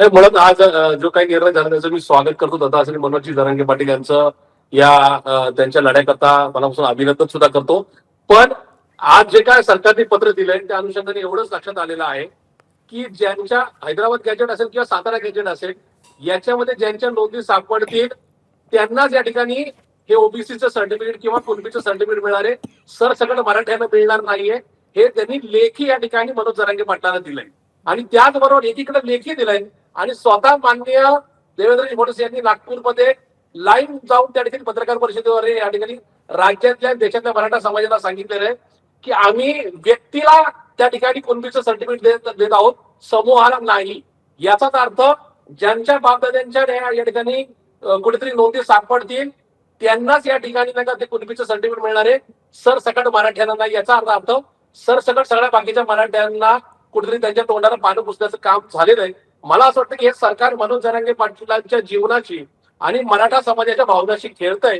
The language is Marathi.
मुळात आज जो काही निर्णय झाला त्याचं मी स्वागत करतो. तथा मनोजी जरांगे पाटील यांचं या त्यांच्या लढ्याकरता मनापासून अभिनंदन सुद्धा करतो. पण आज जे काय सरकारने पत्र दिलंय त्या अनुषंगाने एवढंच लक्षात आलेलं आहे की ज्यांच्या हैदराबाद गॅजेट असेल किंवा सातारा गॅजेट असेल याच्यामध्ये ज्यांच्या नोंदी सापडतील त्यांनाच या ठिकाणी हे ओबीसीचं सर्टिफिकेट किंवा कुणबीचं सर्टिफिकेट मिळणार आहे. सरसकट मराठ्यांना मिळणार नाहीये. हे त्यांनी लेखी या ठिकाणी मनोज जरांगे पाटलांना दिलंय आणि त्याचबरोबर एकीकडे लेखी दिलंय आणि स्वतः माननीय देवेंद्र फडणवीस यांनी नागपूरमध्ये लाईव्ह जाऊन त्या ठिकाणी पत्रकार परिषदेद्वारे या ठिकाणी राज्यातल्या देशातल्या मराठा समाजाला सांगितलेलं आहे की आम्ही व्यक्तीला त्या ठिकाणी कुणबीचं सर्टिफिकेट देत आहोत, समूहाला नाही. याचाच अर्थ ज्यांच्या बापदाद्यांच्या या ठिकाणी कुठेतरी नोंदी सापडतील त्यांनाच या ठिकाणी नाही का ते कुणबीचं सर्टिफिकेट मिळणार आहे, सरसकट मराठ्यांना नाही. याचा अर्थ सरसकट सगळ्या बाकीच्या मराठ्यांना कुठेतरी त्यांच्या तोंडाला पानं पुसण्याचं काम झालेलं आहे. मला असं वाटतं की हे सरकार मनोज जरांगे पाटलांच्या जीवनाची आणि मराठा समाजाच्या भावनाशी खेळतंय.